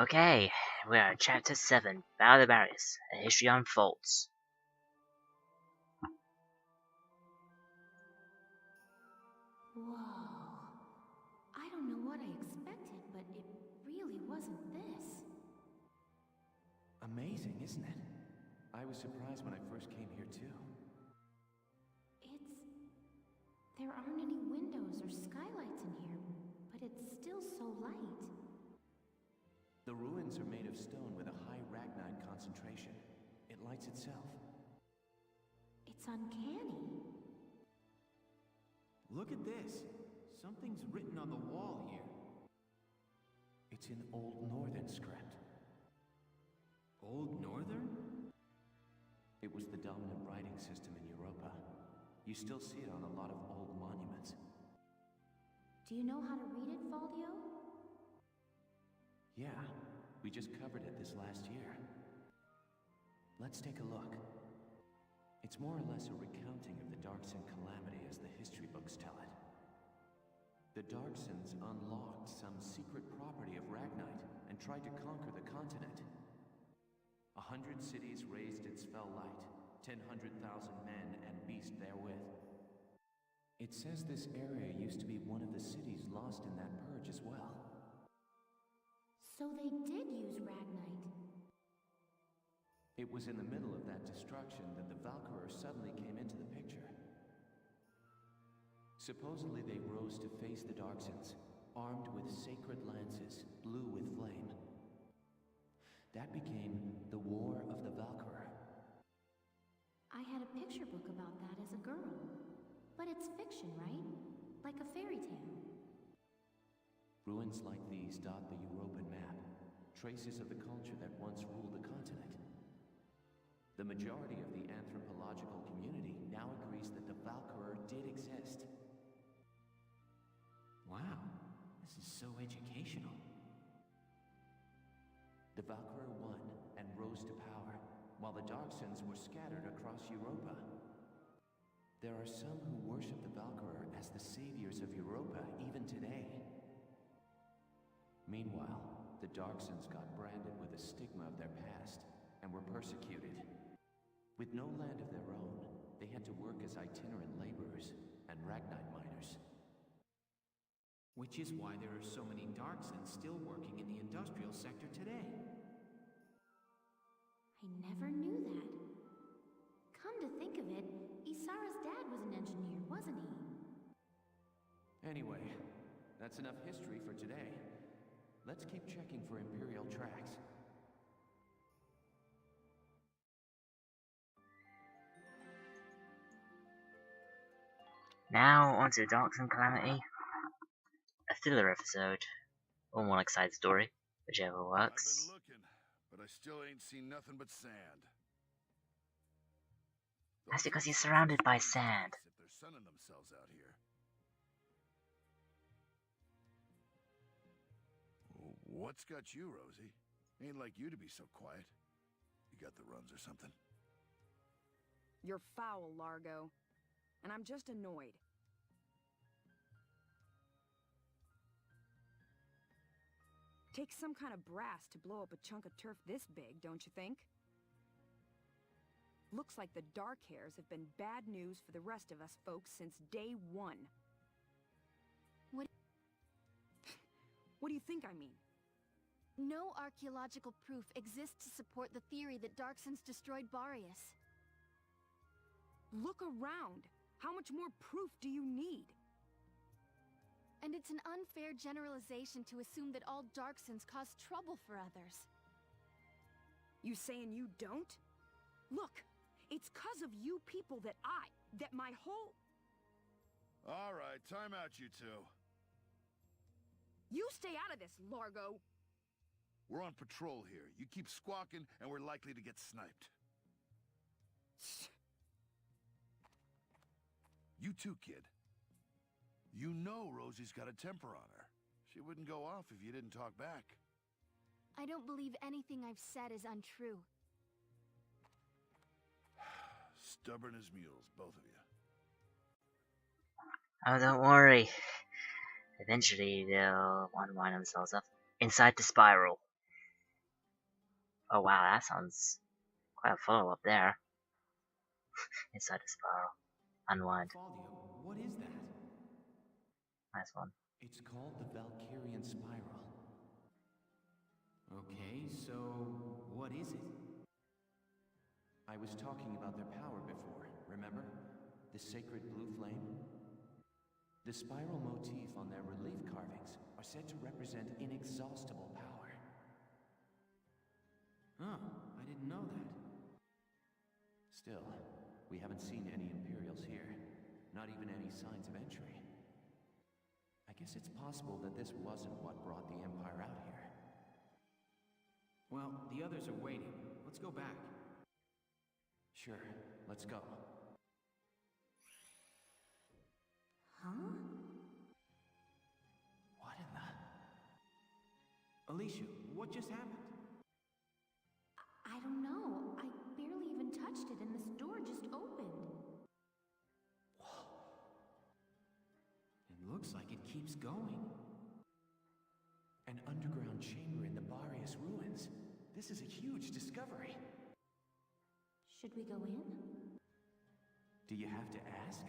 Okay, we're at Chapter 7, Battle of the Barriers, A History Unfolds. Whoa. I don't know what I expected, but it really wasn't this. Amazing, isn't it? I was surprised when I first came here too. There aren't any windows or skylights in here, but it's still so light. The ruins are made of stone with a high ragnite concentration. It lights itself. It's uncanny. Look at this. Something's written on the wall here. It's in Old Northern script. Old Northern? It was the dominant writing system in Europa. You still see it on a lot of old monuments. Do you know how to read it, Valdio? Yeah, we just covered it this last year. Let's take a look. It's more or less a recounting of the Darkson calamity as the history books tell it. The Darksons unlocked some secret property of Ragnite and tried to conquer the continent. 100 cities raised its fell light, 100,000 men and beast therewith. It says this area used to be one of the cities lost in that purge as well. So they did use Ragnite. It was in the middle of that destruction that the Valkyria suddenly came into the picture. Supposedly they rose to face the Darksons, armed with sacred lances, blue with flame. That became the War of the Valkyria. I had a picture book about that as a girl. But it's fiction, right? Like a fairy tale. Ruins like these dot the European map, traces of the culture that once ruled the continent. The majority of the anthropological community now agrees that the Valkyria did exist. Wow, this is so educational. The Valkyria won and rose to power, while the Darksons were scattered across Europa. There are some who worship the Valkyria as the saviors of Europa even today. Meanwhile, the Darksons got branded with the stigma of their past and were persecuted. With no land of their own, they had to work as itinerant laborers and Ragnite miners. Which is why there are so many Darksons still working in the industrial sector today. I never knew that. Come to think of it, Isara's dad was an engineer, wasn't he? Anyway, that's enough history for today. Let's keep checking for Imperial tracks. Now, onto the Doctrine Calamity, a thriller episode, or more like side story, whichever works. I've been looking, but I still ain't seen nothing but sand. That's because he's surrounded by sand. If they're sunning themselves out here. What's got you, Rosie? Ain't like you to be so quiet. You got the runs or something? You're foul, Largo. And I'm just annoyed. Takes some kind of brass to blow up a chunk of turf this big, don't you think? Looks like the Dark Hairs have been bad news for the rest of us folks since day one. What do you think I mean? No archaeological proof exists to support the theory that Darksons destroyed Boreas. Look around! How much more proof do you need? And it's an unfair generalization to assume that all Darksons cause trouble for others. You saying you don't? Look, it's 'cause of you people that my whole... All right, time out, you two. You stay out of this, Largo! We're on patrol here. You keep squawking, and we're likely to get sniped. You too, kid. You know Rosie's got a temper on her. She wouldn't go off if you didn't talk back. I don't believe anything I've said is untrue. Stubborn as mules, both of you. Oh, don't worry. Eventually, they'll unwind themselves up inside the spiral. Oh wow, that sounds quite a follow-up there. Inside the spiral. Unwind. Faldio, what is that? Nice one. It's called the Valkyrian Spiral. Okay, so what is it? I was talking about their power before, remember? The sacred blue flame? The spiral motif on their relief carvings are said to represent inexhaustible power. Oh, I didn't know that. Still, we haven't seen any Imperials here. Not even any signs of entry. I guess it's possible that this wasn't what brought the Empire out here. Well, the others are waiting. Let's go back. Sure, let's go. Huh? What in the... Alicia, what just happened? I don't know. I barely even touched it and this door just opened. It looks like it keeps going. An underground chamber in the Barrius ruins. This is a huge discovery. Should we go in? Do you have to ask?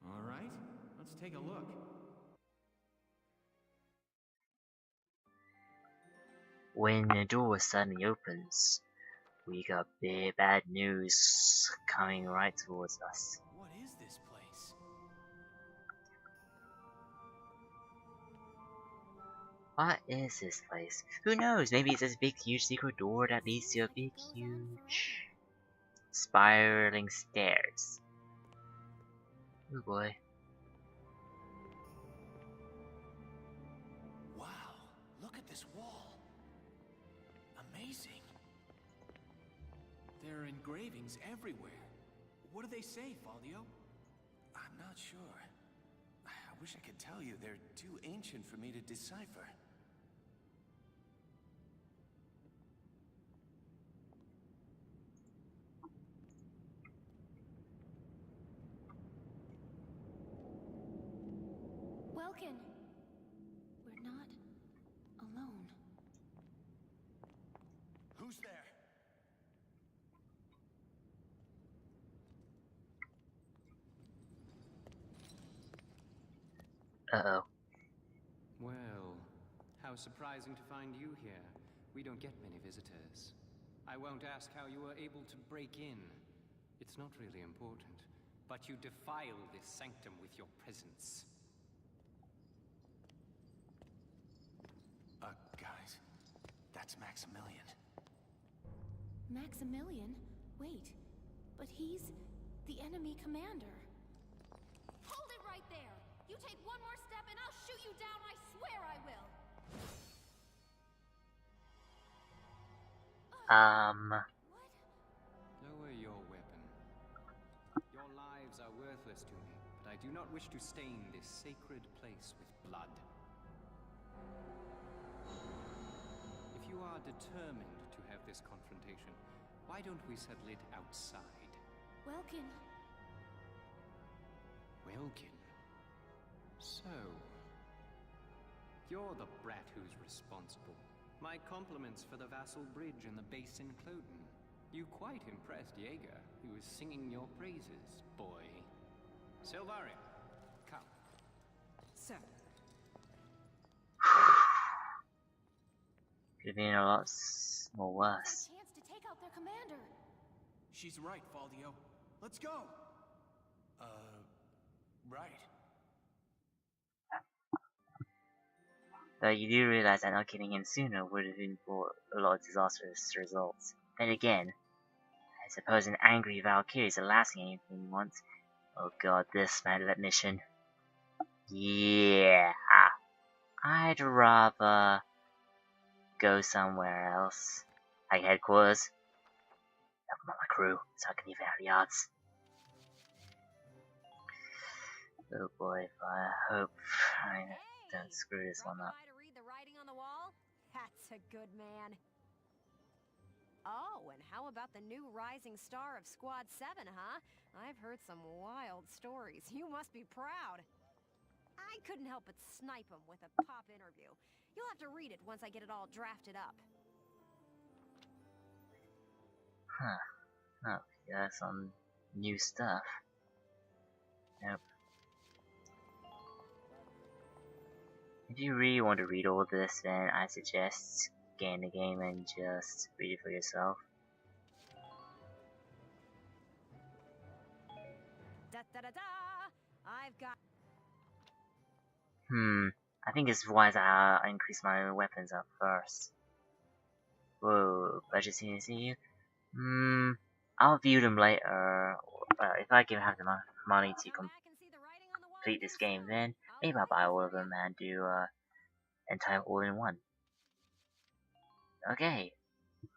All right, let's take a look. When the door suddenly opens, we got big bad news coming right towards us. What is this place? What is this place? Who knows? Maybe it's this big, huge secret door that leads to a big, huge spiraling stairs. Oh boy. Wow, look at this wall. Amazing. There are engravings everywhere. What do they say, Faldio? I'm not sure. I wish I could tell you. They're too ancient for me to decipher. Welkin! We're not alone. Who's there? Uh-oh. Well, how surprising to find you here. We don't get many visitors. I won't ask how you were able to break in. It's not really important. But you defile this sanctum with your presence. Guys, that's Maximilian. Maximilian? Wait, but he's the enemy commander. Hold it right there! You take one more step and I'll shoot you down, I swear I will! What? Lower your weapon. Your lives are worthless to me, but I do not wish to stain this sacred place with blood. If you are determined to have this confrontation, why don't we settle it outside? Welkin. Welkin? So... you're the brat who's responsible. My compliments for the Vassal Bridge and the base in Cloten. You quite impressed Jaeger, who was singing your praises, boy. Silvaria, come. Sir. Could have been a lot more worse. Chance to take out their commander. She's right, Faldio. Let's go! Right. But you do realize that not killing him sooner would have been for a lot of disastrous results. Then again, I suppose an angry Valkyrie is the last thing anything wants. Oh god, this Maglet mission. Yeah, I'd rather go somewhere else. Like headquarters. Help my crew, so I can leave out the odds. Oh boy, I hope I don't screw this one up. To read the writing on the wall? That's a good man. Oh, and how about the new rising star of Squad 7, huh? I've heard some wild stories. You must be proud. I couldn't help but snipe him with a pop interview. You'll have to read it once I get it all drafted up. Huh. Oh, yeah, some new stuff. Nope. If you really want to read all this, then I suggest getting the game and just read it for yourself. Da da da da! I've got. I think it's wise I increase my weapons up first. Whoa, budget scene to see you. I'll view them later. If I can have the money to complete this game, then maybe I'll buy all of them and do entire all in one. Okay.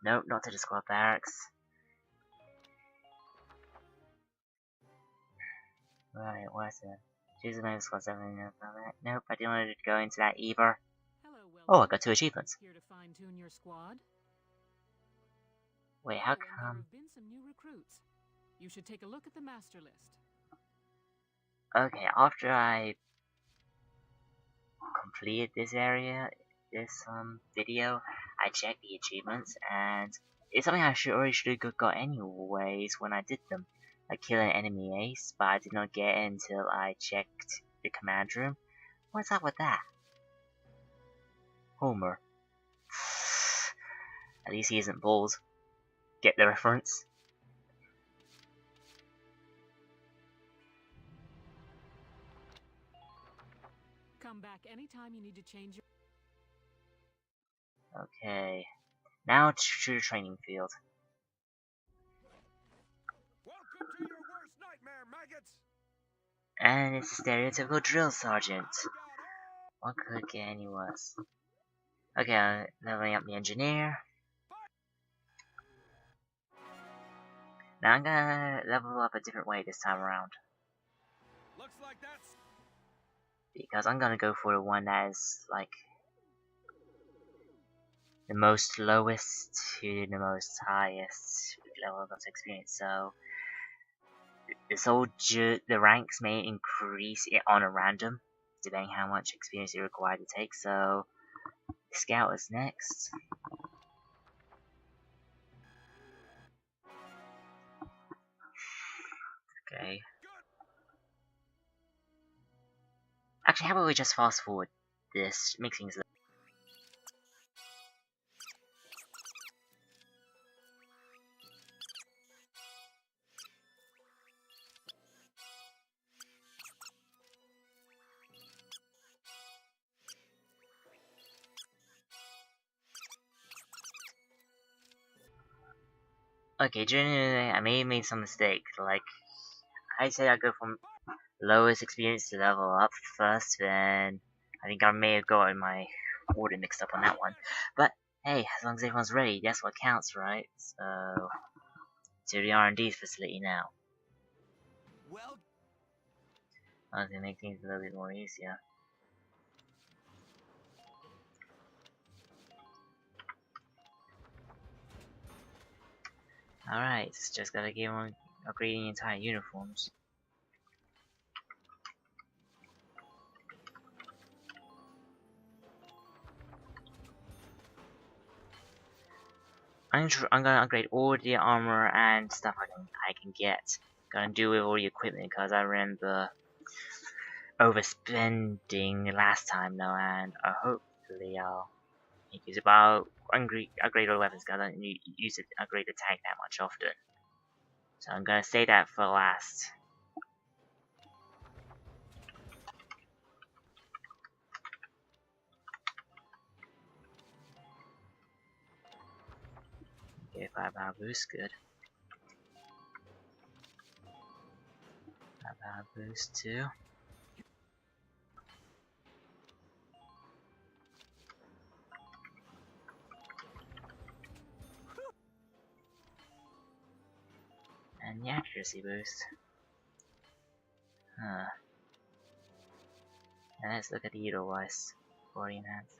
Nope, not to the squad barracks. Right, what's it? Choose the name squad 7. Nope, I didn't want to go into that either. Hello, Oh, I got 2 achievements. here to fine-tune your squad. Wait, how And there come? have been some new recruits. You should take a look at the master list. Okay, after I completed this area, this video, I checked the achievements, and it's something I already should have got anyways when I did them, like kill an enemy ace, but I did not get it until I checked the command room. What's up with that? Homer. At least he isn't bald. Get the reference? Come back anytime you need to change your... Okay. Now to the training field. Welcome to your worst nightmare, maggots! And it's a stereotypical drill sergeant. What could get any worse? Okay, I'm leveling up the engineer. Now I'm gonna level up a different way this time around. Looks like that's Because I'm gonna go for the one that is like the most lowest to the most highest level of experience. So the soldier, the ranks may increase it on a random, depending how much experience you require to take. So scout is next. Okay. Actually, how about we just fast forward this, make things. Okay, generally, I may have made some mistake. Like, I said I'd go from lowest experience to level up first, then I think I may have gotten my order mixed up on that one. But hey, as long as everyone's ready, that's what counts, right? So, to the R&D facility now. Well, I was gonna make things a little bit more easier. Alright, just gotta get on upgrading the entire uniforms. I'm gonna upgrade all the armor and stuff I can get. Gonna do with all the equipment because I remember overspending last time now, and hopefully I'll use it. But I'll upgrade all the weapons because I don't use it upgrade the tank that much often. So I'm gonna say that for last. Okay, 5-hour boost, good. 5-hour boost too. And the accuracy boost. Huh. And let's look at the utilize. 40 enhance.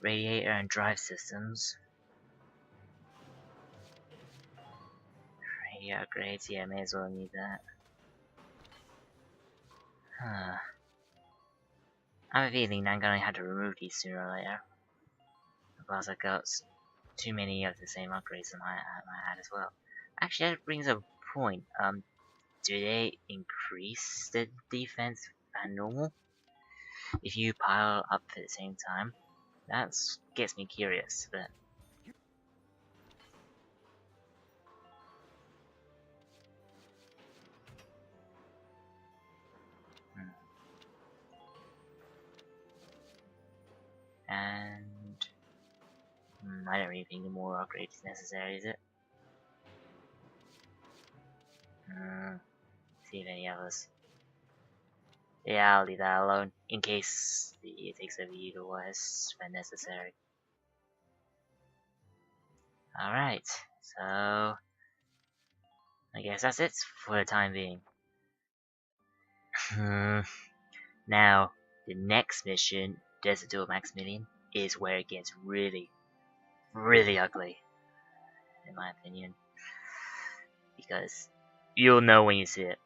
Radiator and drive systems. Yeah, upgrades. Yeah, may as well need that. Huh. I have a feeling I'm gonna have to remove these sooner or later. Because I got too many of the same upgrades in my had as well. Actually, that brings up a point. Do they increase the defense than normal if you pile up at the same time? That gets me curious, but. And I don't really think more upgrades is necessary, is it? See if any others. Yeah, I'll leave that alone in case it takes over either was when necessary. Alright, so I guess that's it for the time being. Now, the next mission, Desert Duel Maximilian, is where it gets really, really ugly, in my opinion. Because you'll know when you see it.